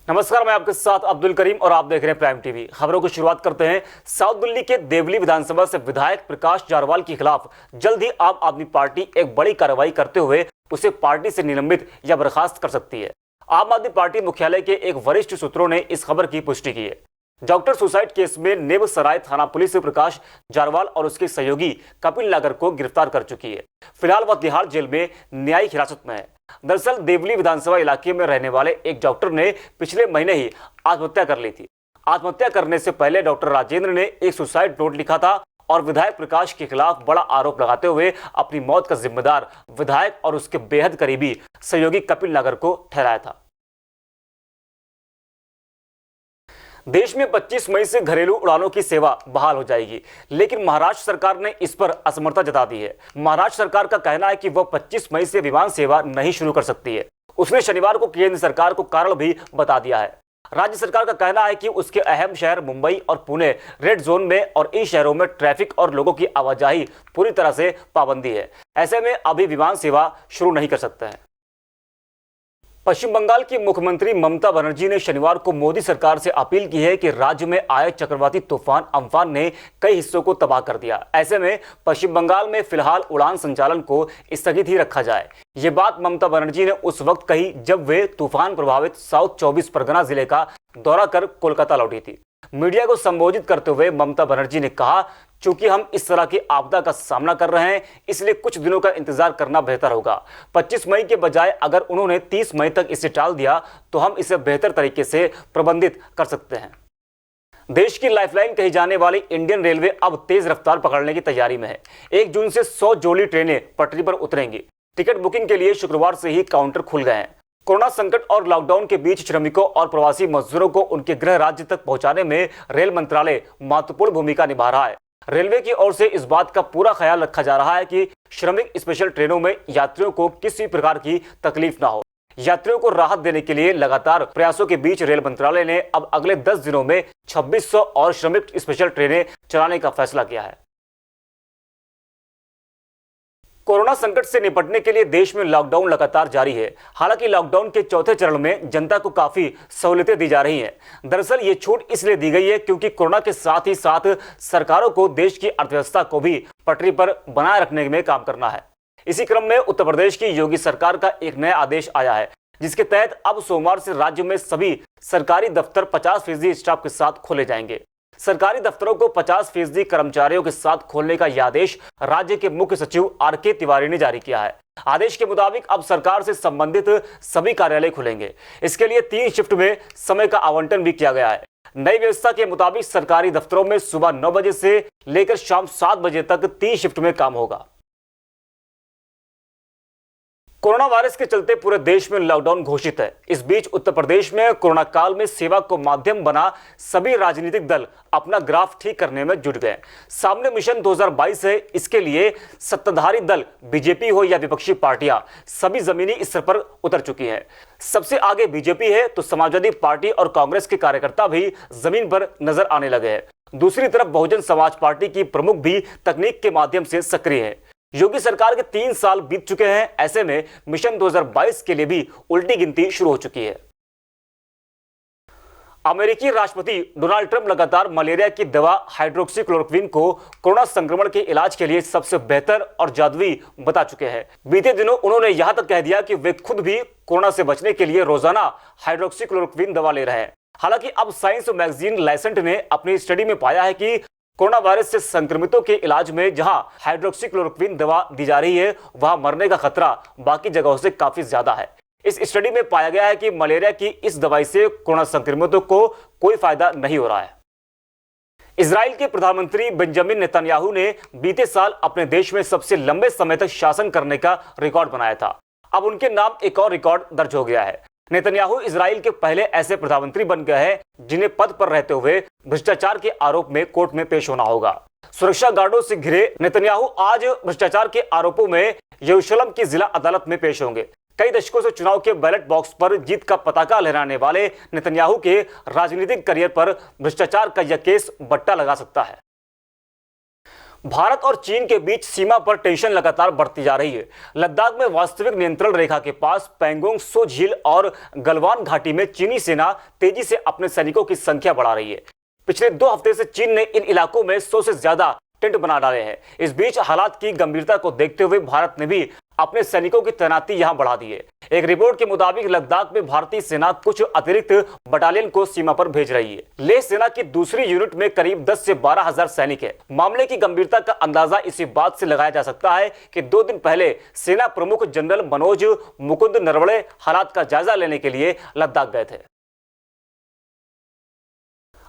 नमस्कार, मैं आपके साथ अब्दुल करीम और आप देख रहे हैं प्राइम टीवी। खबरों की शुरुआत करते हैं। साउथ दिल्ली के देवली विधानसभा से विधायक प्रकाश जारवाल के खिलाफ जल्द ही आम आदमी पार्टी एक बड़ी कार्रवाई करते हुए उसे पार्टी से निलंबित या बर्खास्त कर सकती है। आम आदमी पार्टी मुख्यालय के एक वरिष्ठ सूत्रों ने इस खबर की पुष्टि की है। डॉक्टर सुसाइड केस में नेबसराय थाना पुलिस प्रकाश जारवाल और उसके सहयोगी कपिल नागर को गिरफ्तार कर चुकी है। फिलहाल वह तिहाड़ जेल में न्यायिक हिरासत में है। दरअसल देवली विधानसभा इलाके में रहने वाले एक डॉक्टर ने पिछले महीने ही आत्महत्या कर ली थी। आत्महत्या करने से पहले डॉक्टर राजेंद्र ने एक सुसाइड नोट लिखा था और विधायक प्रकाश के खिलाफ बड़ा आरोप लगाते हुए अपनी मौत का जिम्मेदार विधायक और उसके बेहद करीबी सहयोगी कपिल नागर को ठहराया था। देश में 25 मई से घरेलू उड़ानों की सेवा बहाल हो जाएगी, लेकिन महाराष्ट्र सरकार ने इस पर असमर्थता जता दी है। महाराष्ट्र सरकार का कहना है कि वह 25 मई से विमान सेवा नहीं शुरू कर सकती है। उसने शनिवार को केंद्र सरकार को कारण भी बता दिया है। राज्य सरकार का कहना है कि उसके अहम शहर मुंबई और पुणे रेड जोन में और इन शहरों में ट्रैफिक और लोगों की आवाजाही पूरी तरह से पाबंदी है। ऐसे में अभी विमान सेवा शुरू नहीं कर सकते हैं। पश्चिम बंगाल की मुख्यमंत्री ममता बनर्जी ने शनिवार को मोदी सरकार से अपील की है कि राज्य में आए चक्रवाती तूफान अम्फान ने कई हिस्सों को तबाह कर दिया। ऐसे में पश्चिम बंगाल में फिलहाल उड़ान संचालन को स्थगित ही रखा जाए। ये बात ममता बनर्जी ने उस वक्त कही जब वे तूफान प्रभावित साउथ 24 परगना जिले का दौरा कर कोलकाता लौटी थी। मीडिया को संबोधित करते हुए ममता बनर्जी ने कहा, चूंकि हम इस तरह की आपदा का सामना कर रहे हैं, इसलिए कुछ दिनों का इंतजार करना बेहतर होगा। 25 मई के बजाय अगर उन्होंने 30 मई तक इसे टाल दिया तो हम इसे बेहतर तरीके से प्रबंधित कर सकते हैं। देश की लाइफलाइन कही जाने वाली इंडियन रेलवे अब तेज रफ्तार पकड़ने की तैयारी में है। 1 जून से 100 जोड़ी ट्रेनें पटरी पर उतरेंगी। टिकट बुकिंग के लिए शुक्रवार से ही काउंटर खुल गए हैं। कोरोना संकट और लॉकडाउन के बीच श्रमिकों और प्रवासी मजदूरों को उनके गृह राज्य तक पहुंचाने में रेल मंत्रालय महत्वपूर्ण भूमिका निभा रहा है। रेलवे की ओर से इस बात का पूरा ख्याल रखा जा रहा है कि श्रमिक स्पेशल ट्रेनों में यात्रियों को किसी प्रकार की तकलीफ ना हो। यात्रियों को राहत देने के लिए लगातार प्रयासों के बीच रेल मंत्रालय ने अब अगले 10 दिनों में 2600 और श्रमिक स्पेशल ट्रेनें चलाने का फैसला किया है। कोरोना संकट से निपटने के लिए देश में लॉकडाउन लगातार जारी है। हालांकि लॉकडाउन के चौथे चरण में जनता को काफी सहूलियतें दी जा रही हैं। दरअसल ये छूट इसलिए दी गई है क्योंकि कोरोना के साथ ही साथ सरकारों को देश की अर्थव्यवस्था को भी पटरी पर बनाए रखने में काम करना है। इसी क्रम में उत्तर प्रदेश की योगी सरकार का एक नया आदेश आया है, जिसके तहत अब सोमवार से राज्य में सभी सरकारी दफ्तर 50% स्टाफ के साथ खोले जाएंगे। सरकारी दफ्तरों को 50% कर्मचारियों के साथ खोलने का यह आदेश राज्य के मुख्य सचिव आर.के. तिवारी ने जारी किया है। आदेश के मुताबिक अब सरकार से संबंधित सभी कार्यालय खुलेंगे। इसके लिए 3 शिफ्ट में समय का आवंटन भी किया गया है। नई व्यवस्था के मुताबिक सरकारी दफ्तरों में सुबह 9 बजे से लेकर शाम 7 बजे तक 3 शिफ्ट में काम होगा। कोरोना वायरस के चलते पूरे देश में लॉकडाउन घोषित है। इस बीच उत्तर प्रदेश में कोरोना काल में सेवा को माध्यम बना सभी राजनीतिक दल अपना ग्राफ ठीक करने में जुट गए। सामने मिशन 2022 है। इसके लिए सत्ताधारी दल बीजेपी हो या विपक्षी पार्टियां सभी जमीनी स्तर पर उतर चुकी हैं। सबसे आगे बीजेपी है तो समाजवादी पार्टी और कांग्रेस के कार्यकर्ता भी जमीन पर नजर आने लगे हैं। दूसरी तरफ बहुजन समाज पार्टी की प्रमुख भी तकनीक के माध्यम से सक्रिय है। योगी सरकार के 3 साल बीत चुके हैं। ऐसे में मिशन 2022 के लिए भी उल्टी गिनती शुरू हो चुकी है। अमेरिकी राष्ट्रपति डोनाल्ड ट्रंप लगातार मलेरिया की दवा हाइड्रोक्सीक्लोरोक्विन को कोरोना संक्रमण के इलाज के लिए सबसे बेहतर और जादुई बता चुके हैं। बीते दिनों उन्होंने यहां तक कह दिया कि वे खुद भी कोरोना से बचने के लिए रोजाना हाइड्रोक्सीक्लोरोक्विन दवा ले रहे हैं। हालांकि अब साइंस मैगजीन लाइसेंट ने अपनी स्टडी में पाया है कि कोरोना वायरस से संक्रमितों के इलाज में जहां हाइड्रोक्सीक्लोरोक्विन दवा दी जा रही है, वहां मरने का खतरा बाकी जगहों से काफी ज्यादा है। इस स्टडी में पाया गया है कि मलेरिया की इस दवाई से कोरोना संक्रमितों को कोई फायदा नहीं हो रहा है। इजराइल के प्रधानमंत्री बेंजामिन नेतन्याहू ने बीते साल अपने देश में सबसे लंबे समय तक शासन करने का रिकॉर्ड बनाया था। अब उनके नाम एक और रिकॉर्ड दर्ज हो गया है। नेतन्याहू इजराइल के पहले ऐसे प्रधानमंत्री बन गए हैं जिन्हें पद पर रहते हुए भ्रष्टाचार के आरोप में कोर्ट में पेश होना होगा। सुरक्षा गार्डों से घिरे नेतन्याहू आज भ्रष्टाचार के आरोपों में यरूशलेम की जिला अदालत में पेश होंगे। कई दशकों से चुनाव के बैलेट बॉक्स पर जीत का पताका लहराने वाले नेतन्याहू के राजनीतिक करियर पर भ्रष्टाचार का यह केस बट्टा लगा सकता है। भारत और चीन के बीच सीमा पर टेंशन लगातार बढ़ती जा रही है। लद्दाख में वास्तविक नियंत्रण रेखा के पास पैंगोंग त्सो झील और गलवान घाटी में चीनी सेना तेजी से अपने सैनिकों की संख्या बढ़ा रही है। पिछले 2 हफ्ते से चीन ने इन इलाकों में 100 से ज्यादा टेंट बना डाले हैं। इस बीच हालात की गंभीरता को देखते हुए भारत ने भी अपने सैनिकों की तैनाती यहां बढ़ा दी है। एक रिपोर्ट के मुताबिक लद्दाख में भारतीय सेना कुछ अतिरिक्त बटालियन को सीमा पर भेज रही है। लेह सेना की दूसरी यूनिट में करीब 10 से 12 हजार सैनिक है। मामले की गंभीरता का अंदाजा इसी बात से लगाया जा सकता है कि 2 दिन पहले सेना प्रमुख जनरल मनोज मुकुंद नरवणे हालात का जायजा लेने के लिए लद्दाख गए थे।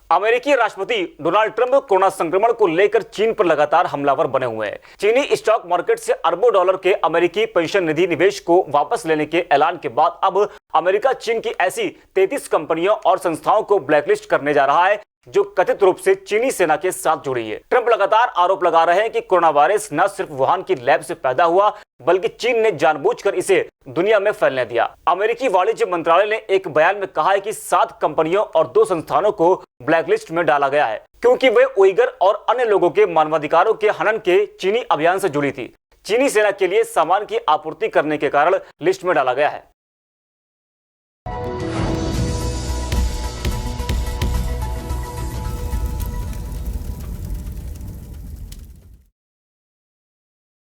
अमेरिकी राष्ट्रपति डोनाल्ड ट्रंप कोरोना संक्रमण को लेकर चीन पर लगातार हमलावर बने हुए हैं। चीनी स्टॉक मार्केट से अरबों डॉलर के अमेरिकी पेंशन निधि निवेश को वापस लेने के ऐलान के बाद अब अमेरिका चीन की ऐसी 33 कंपनियों और संस्थाओं को ब्लैकलिस्ट करने जा रहा है जो कथित रूप से चीनी सेना के साथ जुड़ी है। ट्रंप लगातार आरोप लगा रहे हैं कि कोरोना वायरस न सिर्फ वुहान की लैब से पैदा हुआ बल्कि चीन ने जानबूझकर इसे दुनिया में फैलने दिया। अमेरिकी वाणिज्य मंत्रालय ने एक बयान में कहा है कि 7 कंपनियों और 2 संस्थानों को ब्लैकलिस्ट में डाला गया है क्योंकि वे उइगर और अन्य लोगों के मानवाधिकारों के हनन के चीनी अभियान से जुड़ी थी। चीनी सेना के लिए सामान की आपूर्ति करने के कारण लिस्ट में डाला गया है।